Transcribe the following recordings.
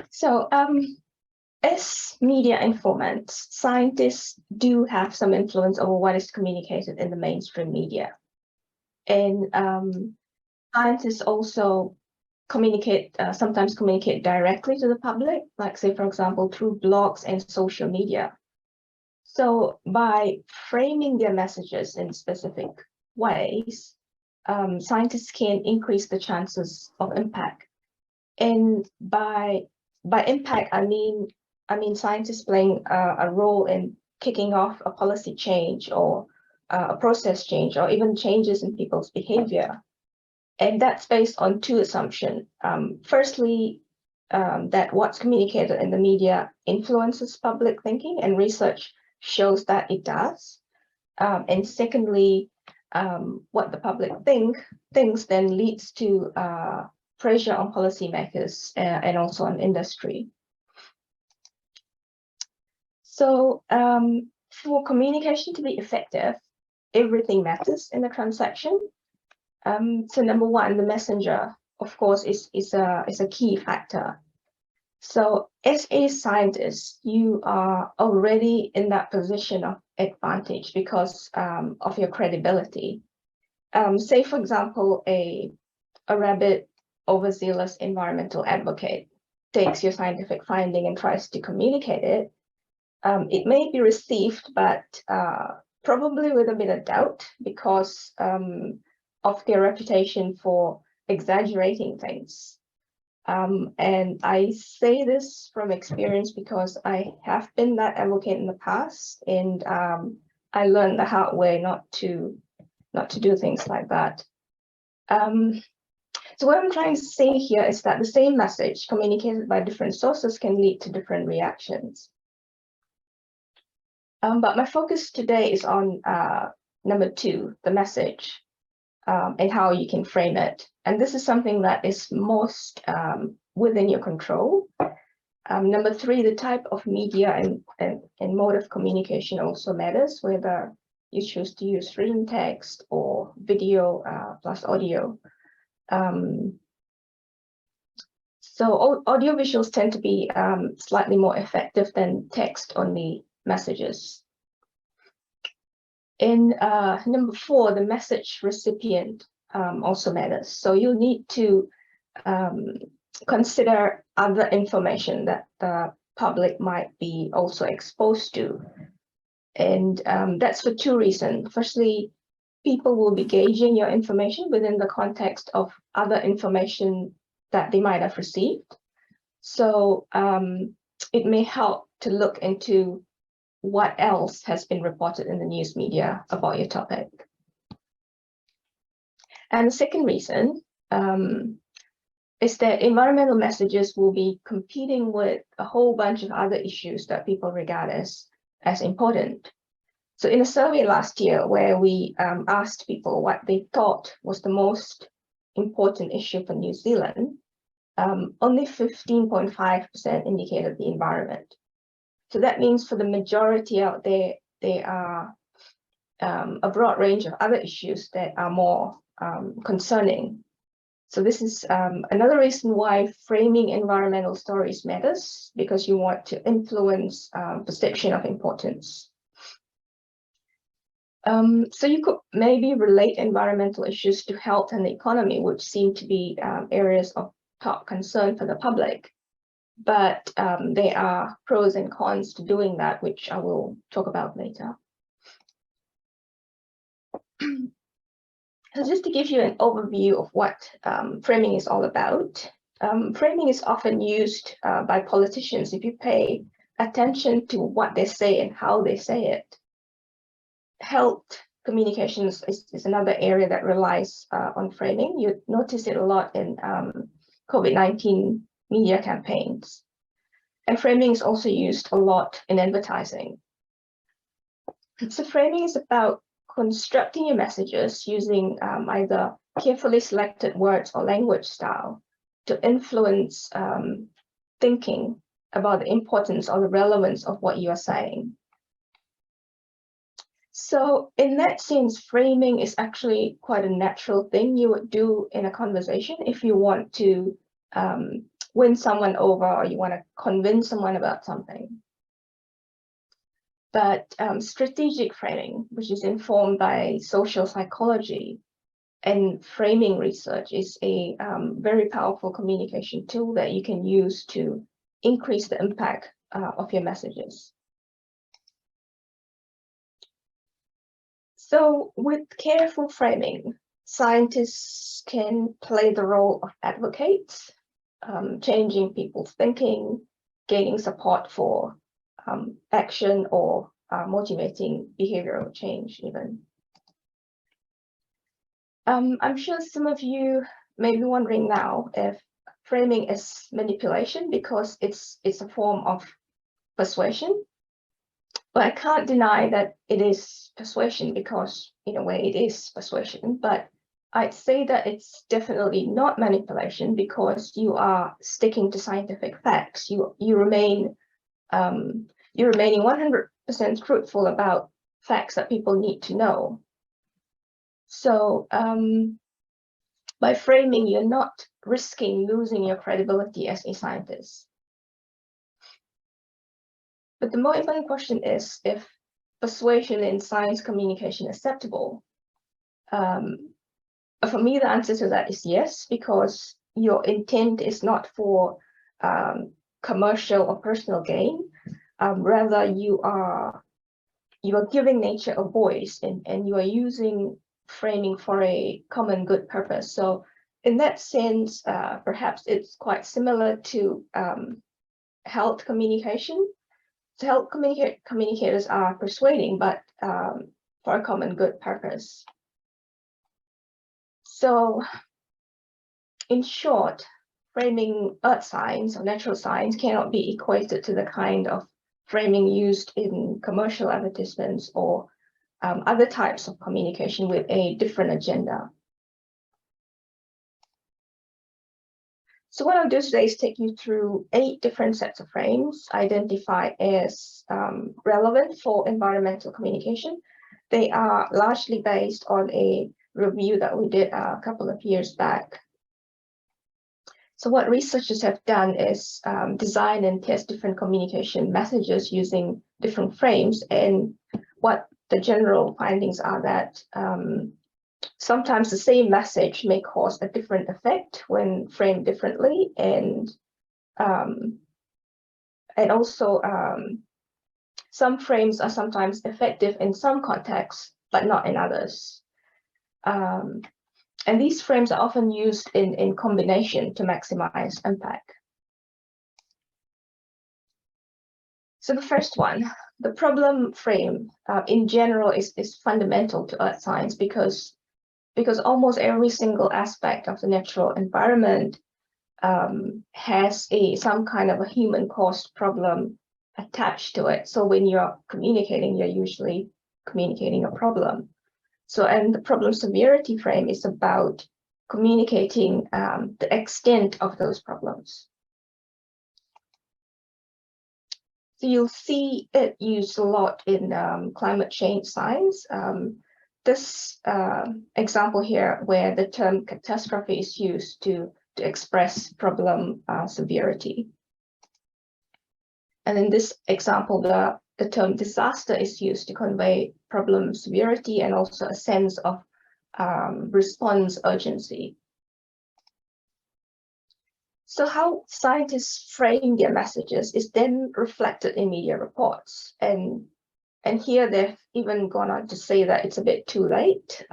So as media informants, scientists do have some influence over what is communicated in the mainstream media. And scientists also sometimes communicate directly to the public, like say, for example, through blogs and social media. So by framing their messages in specific ways, scientists can increase the chances of impact. And by impact, I mean scientists playing a role in kicking off a policy change or a process change, or even changes in people's behavior. And that's based on two assumptions. Firstly, that what's communicated in the media influences public thinking, and research shows that it does. And secondly, what the public thinks then leads to pressure on policymakers and also on industry. So for communication to be effective, everything matters in the transaction. So number one, the messenger, of course, is a key factor. So as a scientist, you are already in that position of advantage because of your credibility. Say, for example, a rabid, overzealous environmental advocate takes your scientific finding and tries to communicate it. It may be received, but probably with a bit of doubt because of their reputation for exaggerating things. And I say this from experience because I have been that advocate in the past, and I learned the hard way not to do things like that. So what I'm trying to say here is that the same message communicated by different sources can lead to different reactions. But my focus today is on number two, the message, and how you can frame it. And this is something that is most within your control. Number three, the type of media and mode of communication also matters, whether you choose to use written text or video plus audio. So audiovisuals tend to be slightly more effective than text-only messages. In number four, the message recipient also matters. So you need to consider other information that the public might be also exposed to. And that's for two reasons. Firstly, people will be gauging your information within the context of other information that they might have received. So it may help to look into what else has been reported in the news media about your topic. And the second reason is that environmental messages will be competing with a whole bunch of other issues that people regard as important. So in a survey last year where we asked people what they thought was the most important issue for New Zealand, only 15.5% indicated the environment. So that means for the majority out there, there are a broad range of other issues that are more concerning. So this is another reason why framing environmental stories matters, because you want to influence perception of importance. So you could maybe relate environmental issues to health and the economy, which seem to be areas of top concern for the public. But there are pros and cons to doing that, which I will talk about later. So just to give you an overview of what framing is all about, framing is often used by politicians if you pay attention to what they say and how they say it. Health communications is another area that relies on framing. You notice it a lot in COVID-19 media campaigns. And framing is also used a lot in advertising. So framing is about constructing your messages using either carefully selected words or language style to influence thinking about the importance or the relevance of what you are saying. So in that sense, framing is actually quite a natural thing you would do in a conversation if you want to win someone over, or you want to convince someone about something. But strategic framing, which is informed by social psychology and framing research, is a very powerful communication tool that you can use to increase the impact of your messages. So with careful framing, scientists can play the role of advocates, changing people's thinking, gaining support for action, or motivating behavioral change even. I'm sure some of you may be wondering now if framing is manipulation because it's a form of persuasion. But I can't deny that it is persuasion because in a way it is persuasion, but I'd say that it's definitely not manipulation because you are sticking to scientific facts. You're remaining 100% truthful about facts that people need to know. So by framing, you're not risking losing your credibility as a scientist. But the more important question is if persuasion in science communication is acceptable. For me, the answer to that is yes, because your intent is not for commercial or personal gain. Rather, you are giving nature a voice, and you are using framing for a common good purpose. So in that sense, perhaps it's quite similar to health communication. So health communicators are persuading, but for a common good purpose. So in short, framing earth science or natural science cannot be equated to the kind of framing used in commercial advertisements or other types of communication with a different agenda. So what I'll do today is take you through 8 different sets of frames identified as relevant for environmental communication. They are largely based on a review that we did a couple of years back. So what researchers have done is design and test different communication messages using different frames, and what the general findings are that sometimes the same message may cause a different effect when framed differently, and also some frames are sometimes effective in some contexts, but not in others. And these frames are often used in combination to maximize impact. So the first one, the problem frame, in general is fundamental to earth science because almost every single aspect of the natural environment has some kind of a human-caused problem attached to it. So when you're communicating, you're usually communicating a problem. So, and the problem severity frame is about communicating the extent of those problems. So you'll see it used a lot in climate change science. This example here, where the term catastrophe is used to express problem severity. And in this example, the term disaster is used to convey problem severity and also a sense of response urgency. So how scientists frame their messages is then reflected in media reports. And here they've even gone on to say that it's a bit too late.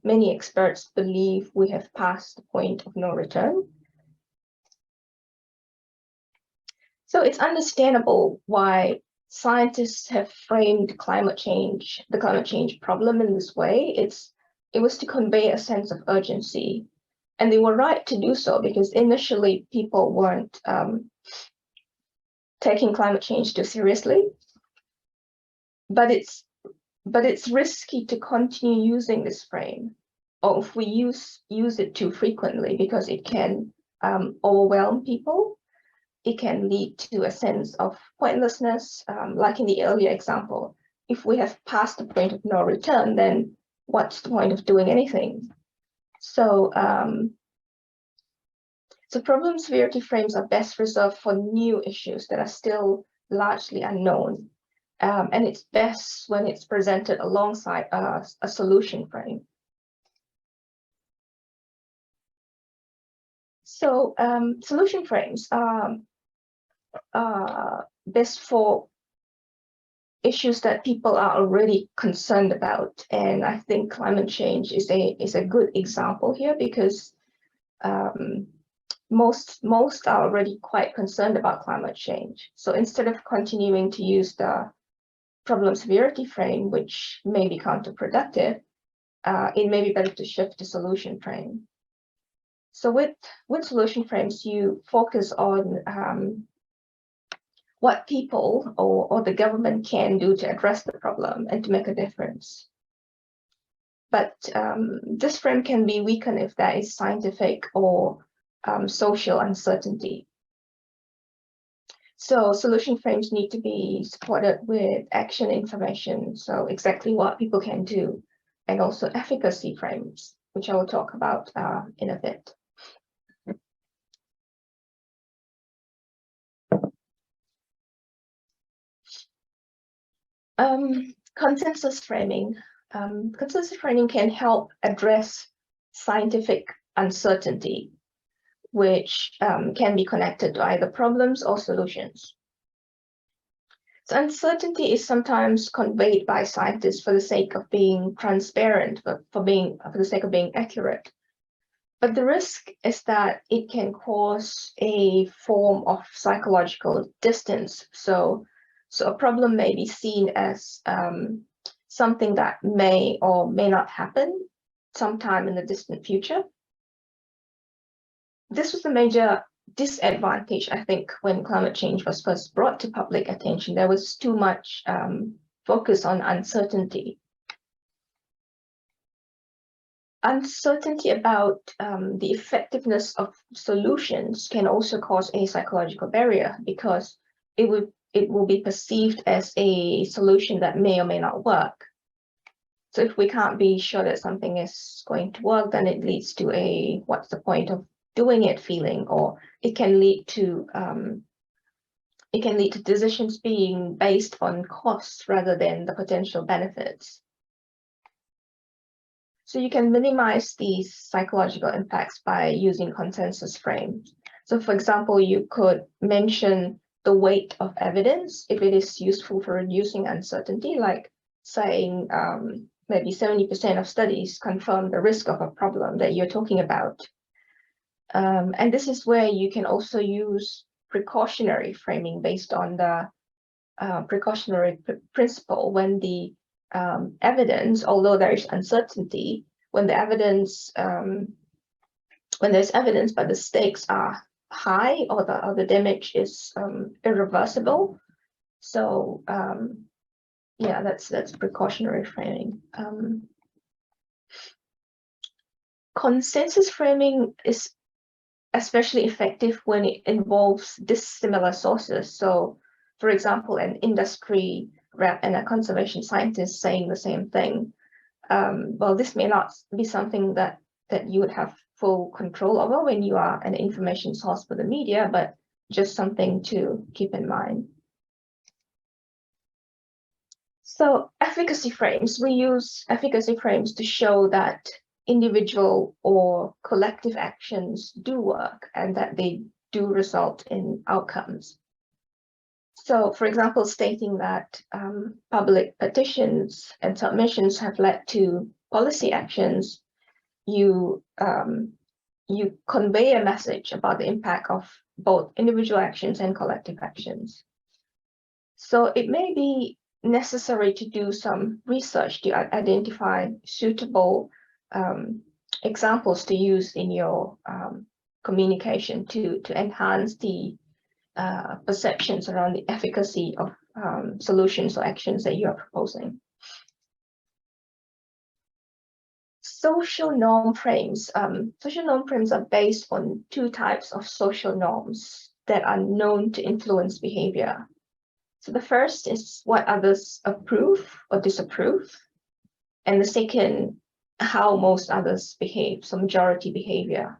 Many experts believe we have passed the point of no return. So it's understandable why scientists have framed the climate change problem in this way. It was to convey a sense of urgency, and they were right to do so because initially people weren't taking climate change too seriously. But it's risky to continue using this frame, or if we use it too frequently, because it can overwhelm people. It can lead to a sense of pointlessness, like in the earlier example. If we have passed the point of no return, then what's the point of doing anything? So So problem severity frames are best reserved for new issues that are still largely unknown. And it's best when it's presented alongside a solution frame. So solution frames are best for issues that people are already concerned about. And I think climate change is a good example here, because most are already quite concerned about climate change. So instead of continuing to use the problem severity frame, which may be counterproductive, it may be better to shift to solution frame. So with solution frames, you focus on what people or the government can do to address the problem and to make a difference. But this frame can be weakened if there is scientific or social uncertainty. So solution frames need to be supported with action information, so exactly what people can do, and also efficacy frames, which I will talk about in a bit. Consensus framing. Consensus framing can help address scientific uncertainty, which can be connected to either problems or solutions. So uncertainty is sometimes conveyed by scientists for the sake of being transparent, for the sake of being accurate. But the risk is that it can cause a form of psychological distance. So a problem may be seen as something that may or may not happen sometime in the distant future. This was a major disadvantage, I think, when climate change was first brought to public attention. There was too much focus on uncertainty. Uncertainty about the effectiveness of solutions can also cause a psychological barrier, because it will be perceived as a solution that may or may not work. So if we can't be sure that something is going to work, then it leads to a what's the point of doing it feeling, or it can lead to decisions being based on costs rather than the potential benefits. So you can minimize these psychological impacts by using consensus frames. So for example, you could mention the weight of evidence if it is useful for reducing uncertainty, like saying maybe 70% of studies confirm the risk of a problem that you're talking about. And this is where you can also use precautionary framing based on the precautionary principle, when the evidence, although there is uncertainty, when there's evidence but the stakes are high, or the damage is irreversible. So yeah, that's precautionary framing. Consensus framing is especially effective when it involves dissimilar sources. So for example, an industry rep and a conservation scientist saying the same thing. Well, this may not be something that you would have full control over when you are an information source for the media, but just something to keep in mind. So efficacy frames, we use efficacy frames to show that individual or collective actions do work and that they do result in outcomes. So, for example, stating that public petitions and submissions have led to policy actions, you convey a message about the impact of both individual actions and collective actions. So it may be necessary to do some research to identify suitable examples to use in your communication to enhance the perceptions around the efficacy of solutions or actions that you are proposing. Social norm frames. Social norm frames are based on two types of social norms that are known to influence behavior. So the first is what others approve or disapprove, and the second, how most others behave, so majority behavior.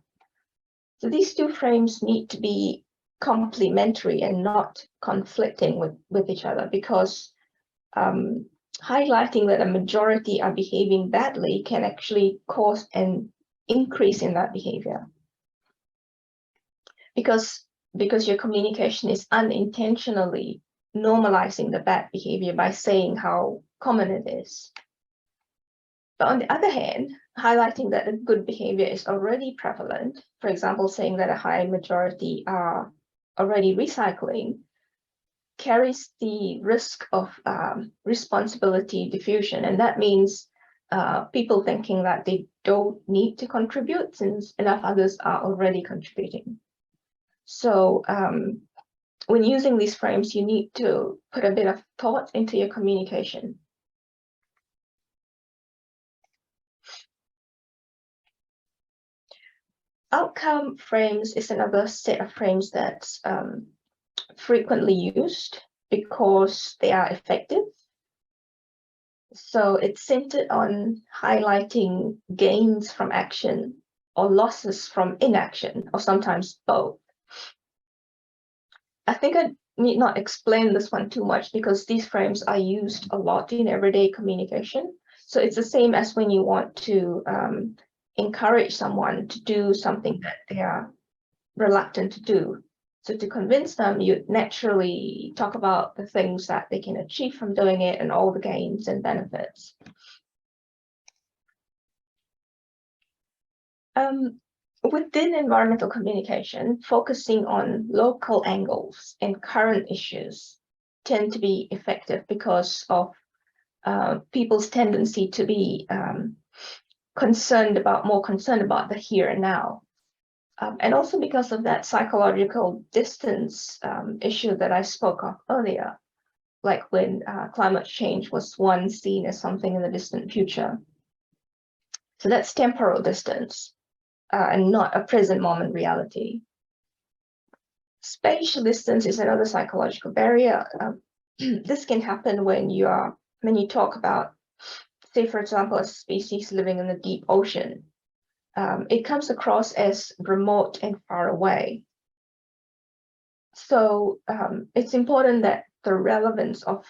So these two frames need to be complementary and not conflicting with each other, because highlighting that a majority are behaving badly can actually cause an increase in that behavior. Because your communication is unintentionally normalizing the bad behavior by saying how common it is. But on the other hand, highlighting that a good behavior is already prevalent, for example, saying that a high majority are already recycling, carries the risk of responsibility diffusion. And that means people thinking that they don't need to contribute since enough others are already contributing. So when using these frames, you need to put a bit of thought into your communication. Outcome frames is another set of frames that's frequently used because they are effective. So it's centered on highlighting gains from action or losses from inaction, or sometimes both. I think I need not explain this one too much because these frames are used a lot in everyday communication. So it's the same as when you want to encourage someone to do something that they are reluctant to do. So to convince them, you naturally talk about the things that they can achieve from doing it and all the gains and benefits. Within environmental communication, focusing on local angles and current issues tend to be effective because of people's tendency to be more concerned about the here and now. And also because of that psychological distance issue that I spoke of earlier, like when climate change was once seen as something in the distant future. So that's temporal distance and not a present moment reality. Spatial distance is another psychological barrier. This can happen when you talk about, say, for example, a species living in the deep ocean. It comes across as remote and far away. So it's important that the relevance of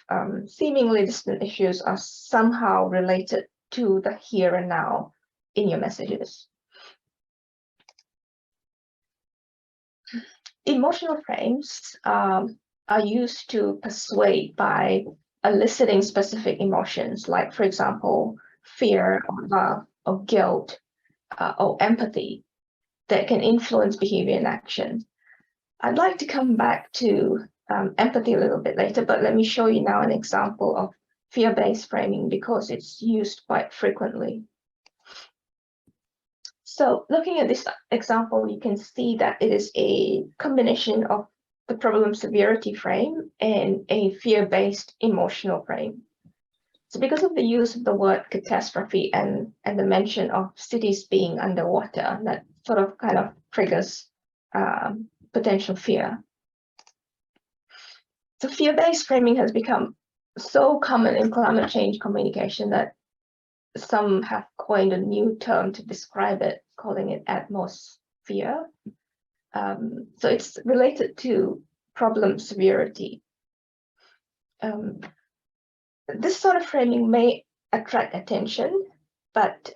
seemingly distant issues are somehow related to the here and now in your messages. Emotional frames are used to persuade by eliciting specific emotions, like, for example, fear or love or guilt or empathy that can influence behavior and action. I'd like to come back to empathy a little bit later, but let me show you now an example of fear-based framing because it's used quite frequently. So looking at this example, you can see that it is a combination of the problem severity frame and a fear-based emotional frame. So because of the use of the word catastrophe and the mention of cities being underwater, that sort of kind of triggers potential fear. So fear-based framing has become so common in climate change communication that some have coined a new term to describe it, calling it atmosphere. So it's related to problem severity. This sort of framing may attract attention, but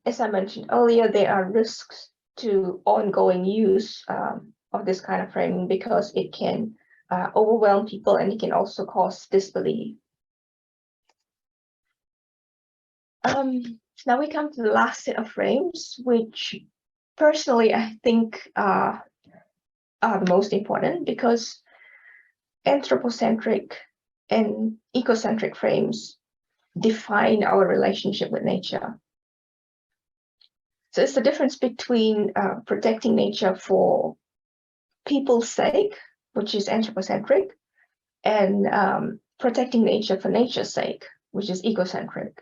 as I mentioned earlier, there are risks to ongoing use of this kind of framing because it can overwhelm people and it can also cause disbelief. Now we come to the last set of frames, which personally I think are the most important because anthropocentric and ecocentric frames define our relationship with nature. So it's the difference between protecting nature for people's sake, which is anthropocentric, and protecting nature for nature's sake, which is ecocentric.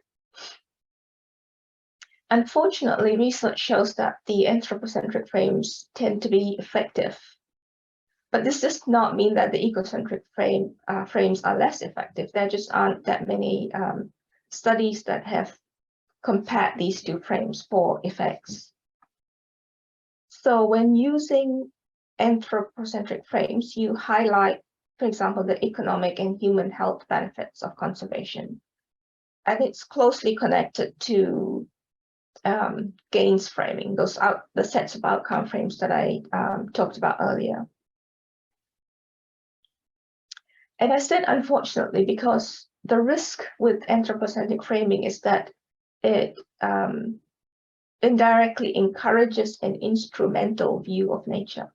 Unfortunately, research shows that the anthropocentric frames tend to be effective. But this does not mean that the ecocentric frames are less effective. There just aren't that many studies that have compared these two frames for effects. So when using anthropocentric frames, you highlight, for example, the economic and human health benefits of conservation. And it's closely connected to gains framing, the sets of outcome frames that I talked about earlier. And I said unfortunately because the risk with anthropocentric framing is that it indirectly encourages an instrumental view of nature.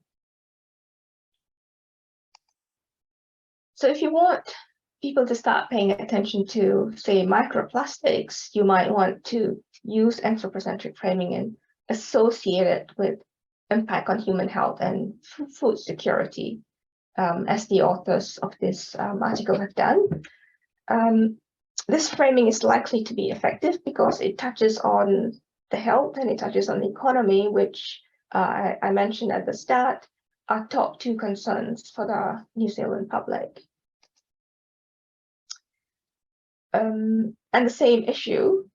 So if you want people to start paying attention to, say, microplastics, you might want to use anthropocentric framing and associate it with impact on human health and food security, as the authors of this article have done. This framing is likely to be effective because it touches on the health and it touches on the economy, which I mentioned at the start, are top two concerns for the New Zealand public. And the same issue,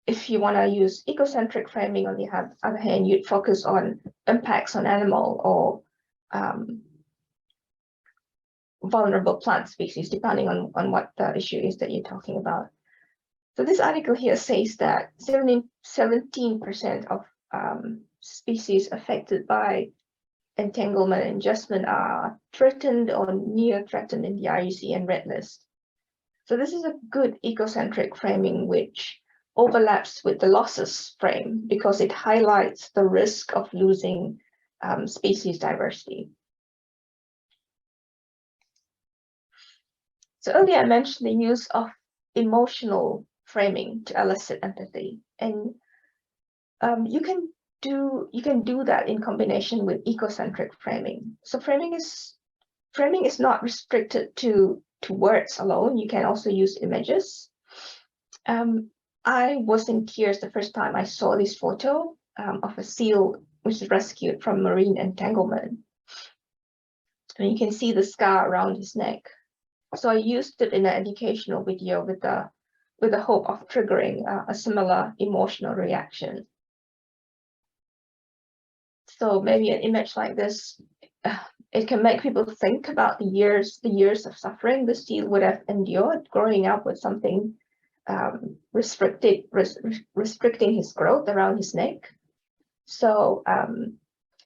if you want to use ecocentric framing, on the other hand, you'd focus on impacts on animal or vulnerable plant species, depending on what the issue is that you're talking about. So this article here says that 17% of species affected by entanglement and adjustment are threatened or near threatened in the RUC and Red List. So this is a good ecocentric framing which overlaps with the losses frame because it highlights the risk of losing species diversity. So earlier I mentioned the use of emotional framing to elicit empathy, and you can do that in combination with ecocentric framing. So framing is not restricted to words alone. You can also use images. I was in tears the first time I saw this photo of a seal which is rescued from marine entanglement, and you can see the scar around his neck. So I used it in an educational video with the hope of triggering a similar emotional reaction. So maybe an image like this, it can make people think about the years of suffering the seal would have endured growing up with something restricting his growth around his neck. So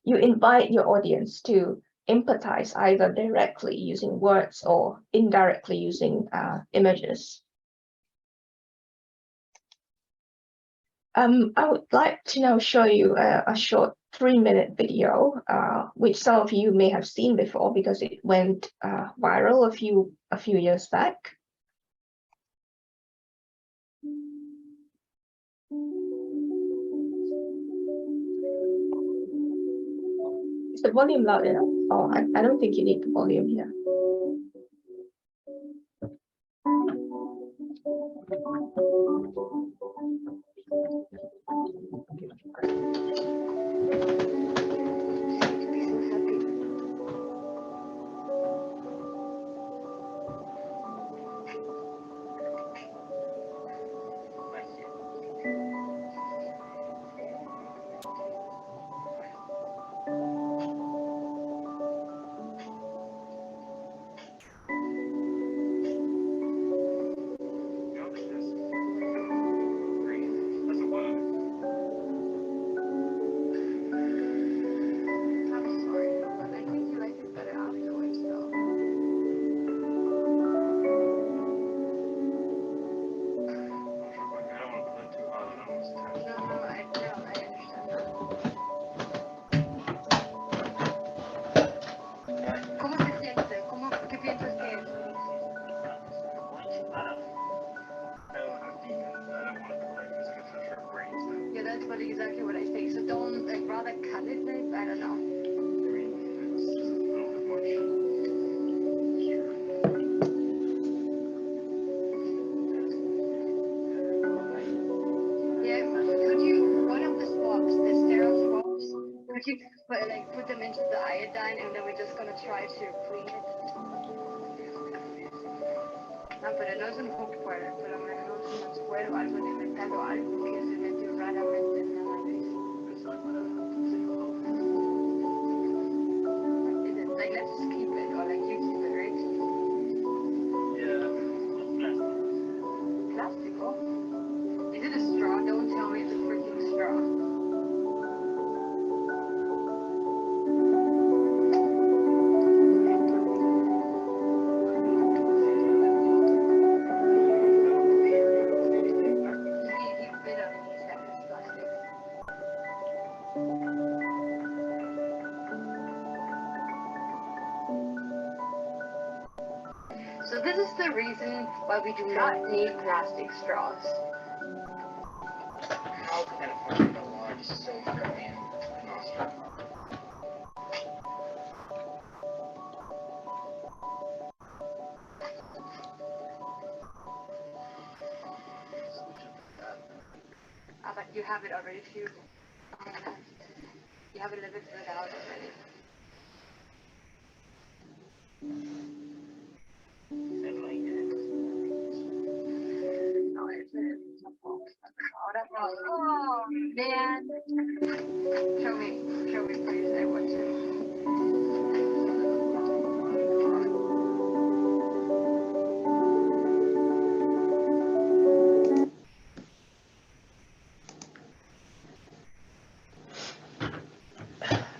you invite your audience to empathize either directly using words or indirectly using images. I would like to now show you a short 3-minute video, which some of you may have seen before because it went viral a few years back. Is the volume loud enough? Oh, I don't think you need the volume here. Exactly what I say. So don't rather cut it. I don't know. Yeah, could you one of the swaps, the sterile swaps? Could you put them into the iodine, and then we're just gonna try to clean it. Pero no es un poco fuerte, pero no es más fuerte o algo de metal o algo que se metió raramente en la nariz. just keep it, or like you keep it, right? Yeah, Plastic, oh. Is it a straw? Don't tell me it's a freaking straw. He bit on me, that is plastic. So this is the reason why we do not need plastic straws. how can I find a large silver and nostril? But you have it already too. You have it a little bit filled out already. And like it. No, it's oh man. Show me please. I want to.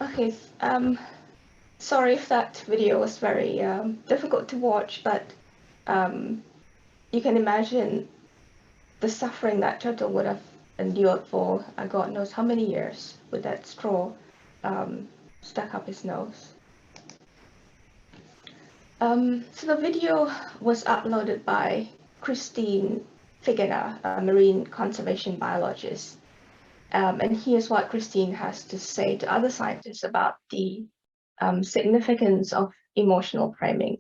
Okay, sorry if that video was very difficult to watch, but you can imagine the suffering that turtle would have endured for God knows how many years with that straw stuck up his nose. So the video was uploaded by Christine Figueira, a marine conservation biologist. And here's what Christine has to say to other scientists about the significance of emotional framing.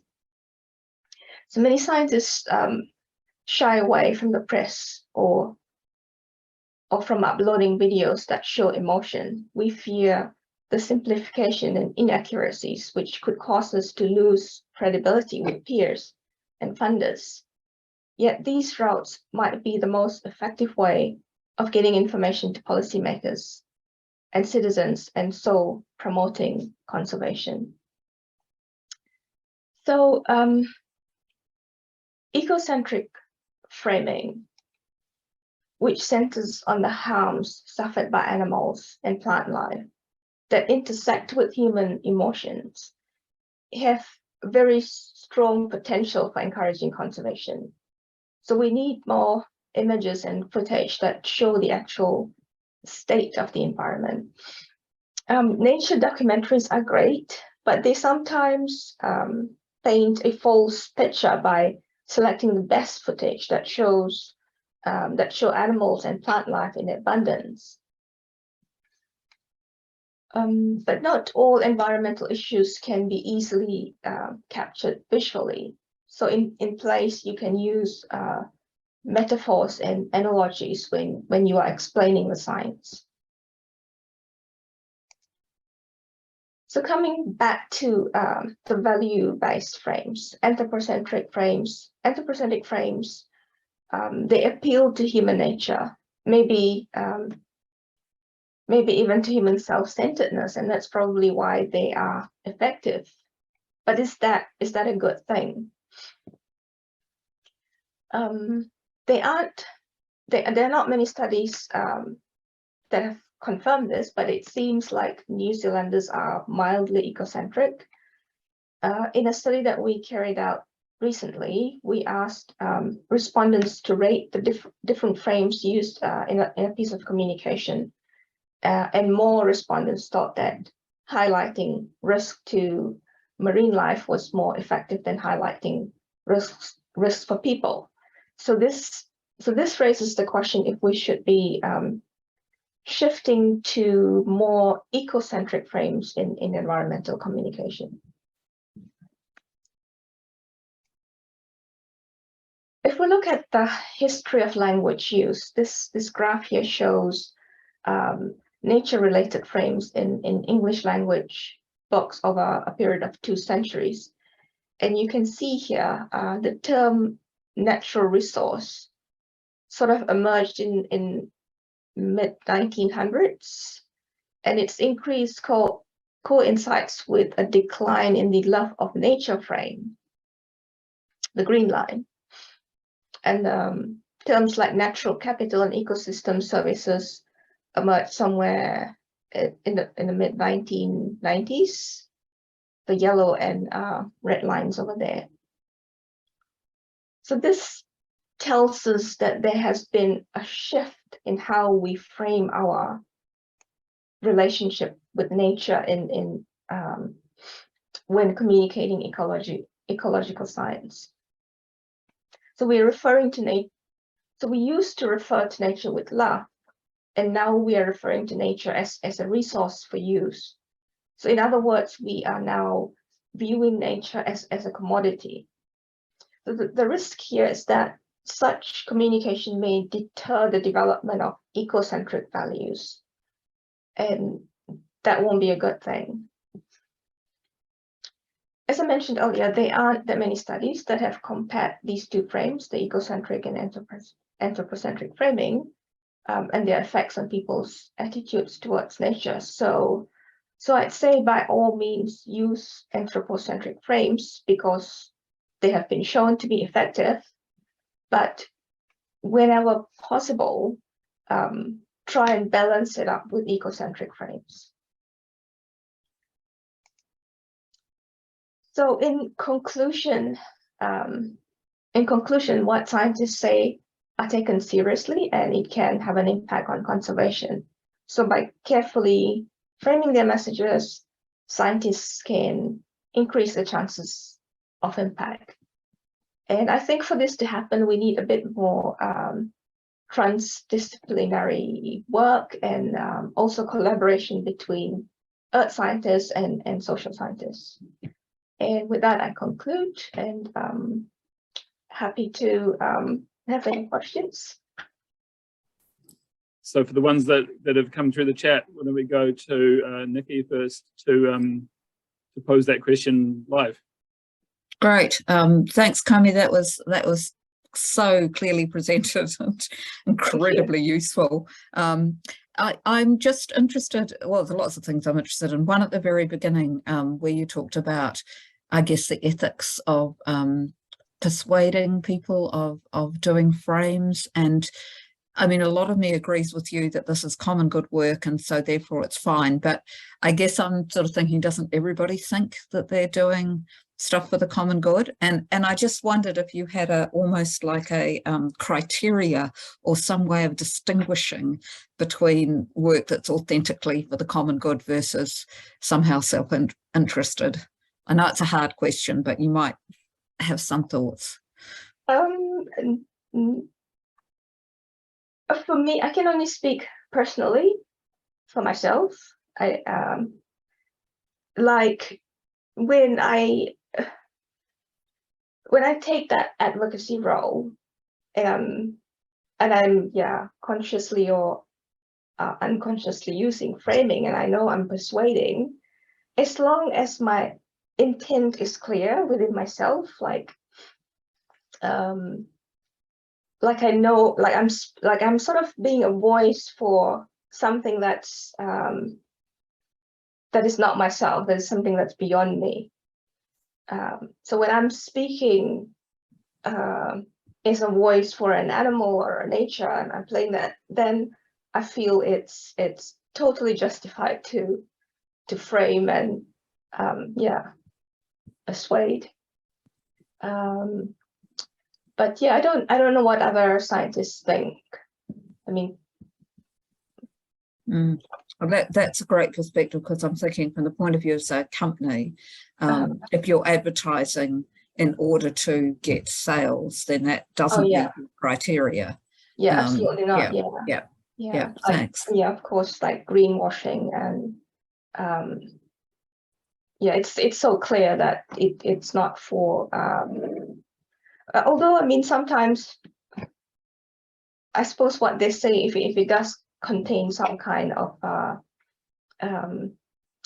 So many scientists shy away from the press or from uploading videos that show emotion. We fear the simplification and inaccuracies, which could cause us to lose credibility with peers and funders. Yet these routes might be the most effective way of getting information to policymakers and citizens, and so promoting conservation. So ecocentric framing, which centers on the harms suffered by animals and plant life that intersect with human emotions, have very strong potential for encouraging conservation. So we need more images and footage that show the actual state of the environment. Nature documentaries are great, but they sometimes paint a false picture by selecting the best footage that show animals and plant life in abundance. But not all environmental issues can be easily captured visually. So in place, you can use metaphors and analogies when you are explaining the science. So coming back to the value-based frames, anthropocentric frames, they appeal to human nature, maybe even to human self-centeredness, and that's probably why they are effective. But is that a good thing? There are not many studies that have confirmed this, but it seems like New Zealanders are mildly ecocentric. In a study that we carried out recently, we asked respondents to rate the different frames used in a piece of communication. And more respondents thought that highlighting risk to marine life was more effective than highlighting risks for people. So this raises the question if we should be shifting to more ecocentric frames in environmental communication. If we look at the history of language use, this graph here shows nature-related frames in English language books over a period of 2 centuries. And you can see here the term natural resource sort of emerged in mid-1900s, and its increase coincides with a decline in the love of nature frame, the green line. And terms like natural capital and ecosystem services emerged somewhere in the mid 1990s, the yellow and red lines over there. So this tells us that there has been a shift in how we frame our relationship with nature in when communicating ecological science. So we're referring to nature. So we used to refer to nature with love, and now we are referring to nature as a resource for use. So in other words, we are now viewing nature as a commodity. So the risk here is that such communication may deter the development of ecocentric values, and that won't be a good thing. As I mentioned earlier, there aren't that many studies that have compared these two frames, the ecocentric and anthropocentric framing, and their effects on people's attitudes towards nature. So I'd say by all means use anthropocentric frames because they have been shown to be effective, but whenever possible, try and balance it up with ecocentric frames. So in conclusion, what scientists say are taken seriously, and it can have an impact on conservation. So by carefully framing their messages, scientists can increase the chances of impact. And I think for this to happen, we need a bit more transdisciplinary work and also collaboration between earth scientists and social scientists. And with that, I conclude, and happy to have any questions. So for the ones that have come through the chat, why don't we go to Nikki first to pose that question live? Great, thanks, Kami. That was so clearly presented and incredibly useful. I'm just interested, well, there's lots of things I'm interested in. One at the very beginning, where you talked about, I guess, the ethics of persuading people of doing frames. And I mean, a lot of me agrees with you that this is common good work, and so therefore it's fine. But I guess I'm sort of thinking, doesn't everybody think that they're doing stuff for the common good? And I just wondered if you had almost like a criteria or some way of distinguishing between work that's authentically for the common good versus somehow self-interested. I know it's a hard question, but you might have some thoughts. For me, I can only speak personally for myself. Like when I take that advocacy role, and I'm consciously or unconsciously using framing, and I know I'm persuading, as long as my intent is clear within myself, like I know, like I'm sort of being a voice for something that's that is not myself, that is something that's beyond me. So when I'm speaking as a voice for an animal or a nature, and I'm playing that, then I feel it's totally justified to frame and persuade. But yeah, I don't know what other scientists think. I mean, well, that's a great perspective, because I'm thinking from the point of view of, say, a company, if you're advertising in order to get sales, then that doesn't meet the criteria. Yeah, absolutely not. Yeah, thanks. Yeah, of course, like greenwashing, and it's so clear that it's not for. Although, I mean, sometimes I suppose what they say, if it does contain some kind of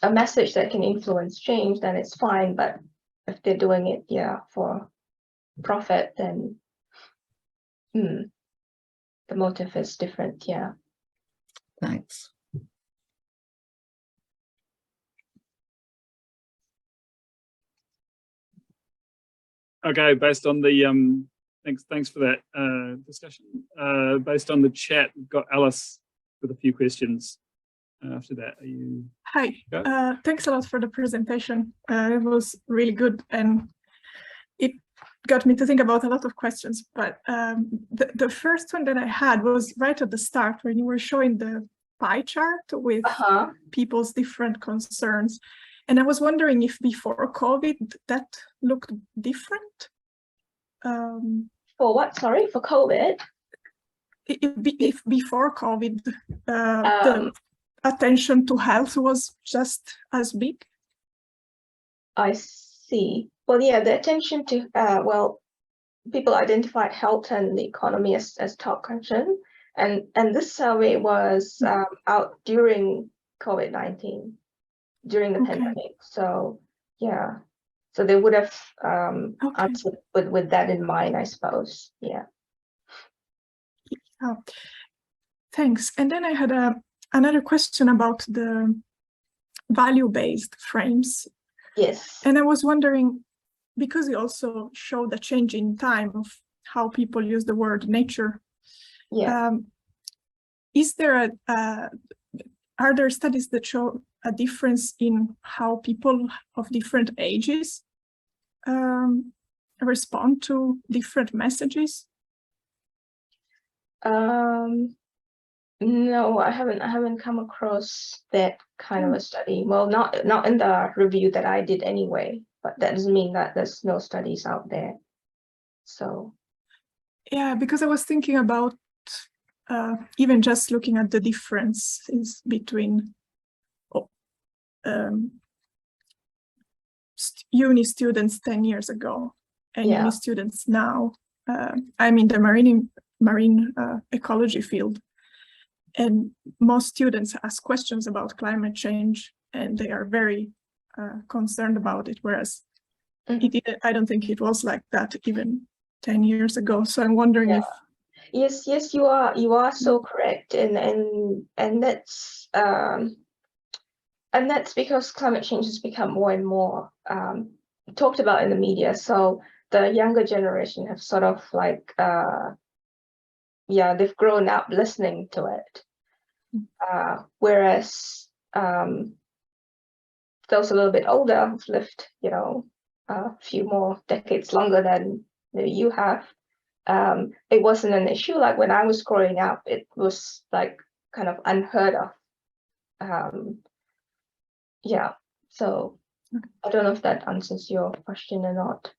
a message that can influence change, then it's fine. But if they're doing it, for profit, then the motive is different. Yeah. Thanks. Okay, based on the thanks for that discussion. Based on the chat, we've got Alice with a few questions. After that, are you? Hi, thanks a lot for the presentation. It was really good, and it got me to think about a lot of questions. But the first one that I had was right at the start when you were showing the pie chart with people's different concerns. And I was wondering if before COVID that looked different. For what? Sorry, for COVID? If before COVID, the attention to health was just as big. I see. Well, yeah, the attention to, well, people identified health and the economy as top concern. And this survey was out during COVID-19, during the pandemic. So, yeah. So they would have answered with that in mind, I suppose. Yeah. Oh, thanks. And then I had another question about the value-based frames. Yes. And I was wondering, because you also showed a change in time of how people use the word nature. Yeah. Is there are there studies that show a difference in how people of different ages respond to different messages? No, I haven't come across that kind of a study. Well, not in the review that I did anyway, but that doesn't mean that there's no studies out there. So yeah, because I was thinking about even just looking at the differences between uni students 10 years ago and uni students now. I'm in the marine ecology field, and most students ask questions about climate change, and they are very concerned about it, whereas I don't think it was like that even 10 years ago. So I'm wondering if yes, you are so correct, and that's because climate change has become more and more talked about in the media. So the younger generation have sort of like they've grown up listening to it, whereas those a little bit older who've lived, a few more decades longer than maybe you have, it wasn't an issue. Like when I was growing up, it was like kind of unheard of. So I don't know if that answers your question or not.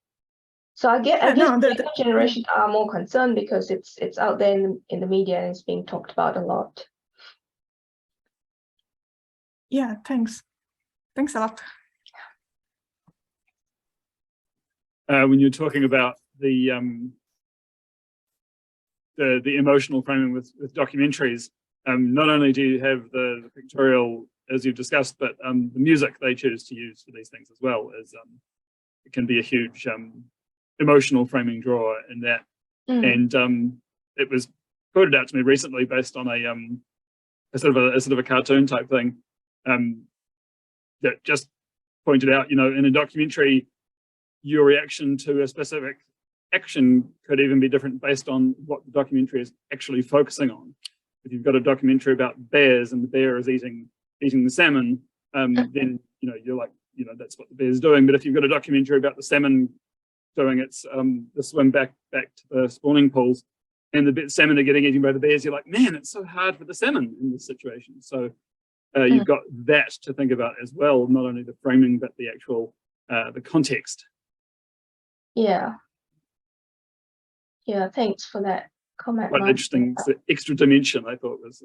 So I guess the generation are more concerned because it's out there in the media and it's being talked about a lot. Yeah, thanks a lot. When you're talking about the emotional framing with documentaries, not only do you have the pictorial, as you've discussed, but the music they choose to use for these things as well as it can be a huge emotional framing drawer in that. And it was pointed out to me recently based on a sort of a cartoon type thing that just pointed out, in a documentary, your reaction to a specific action could even be different based on what the documentary is actually focusing on. If you've got a documentary about bears and the bear is eating the salmon, then you're like, that's what the bear's doing. But if you've got a documentary about the salmon doing its the swim back to the spawning pools, and the salmon are getting eaten by the bears, you're like, man, it's so hard for the salmon in this situation. So you've got that to think about as well, not only the framing but the actual the context. Yeah, thanks for that comment. Quite interesting extra dimension, I thought was.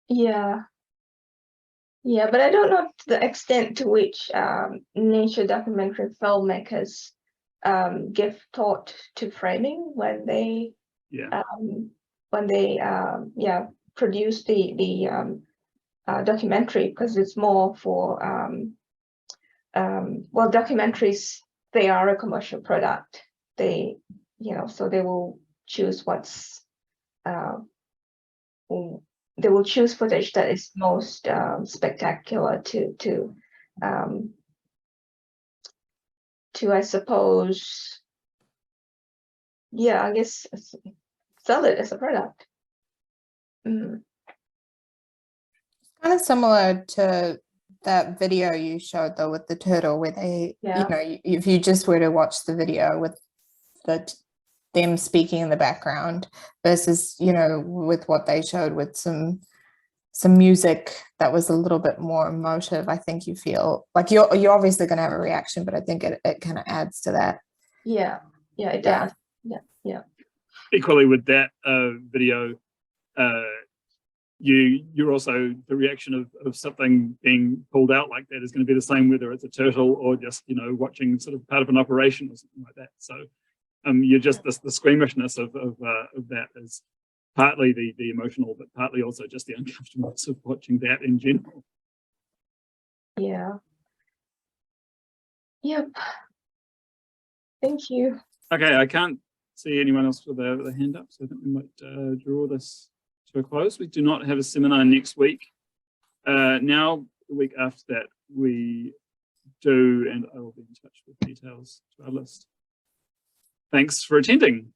Yeah, but I don't know the extent to which nature documentary filmmakers give thought to framing when they produce the documentary, because it's more for documentaries. They are a commercial product. They so they will choose they will choose footage that is most spectacular to I suppose yeah, I guess sell it as a product. Kind of similar to that video you showed though with the turtle, where they, Yeah. you know, if you just were to watch the video with them speaking in the background versus, you know, with what they showed with some music that was a little bit more emotive, I think you feel like you're obviously going to have a reaction, but I think it kind of adds to that. Yeah, it Yeah. does. Yeah. Equally with that video, you're also, the reaction of something being pulled out like that is going to be the same whether it's a turtle or just, you know, watching sort of part of an operation or something like that. So you're just the squeamishness of that is partly the emotional, but partly also just the uncomfortableness of watching that in general. Yeah. Yep. Thank you. Okay, I can't see anyone else with the hand up, so I think we might draw this to a close. We do not have a seminar next week. Now, the week after that, we do, and I will be in touch with details to our list. Thanks for attending.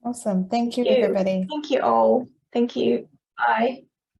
Awesome. Thank you, Thank you. everybody. Thank you all. Thank you. Bye.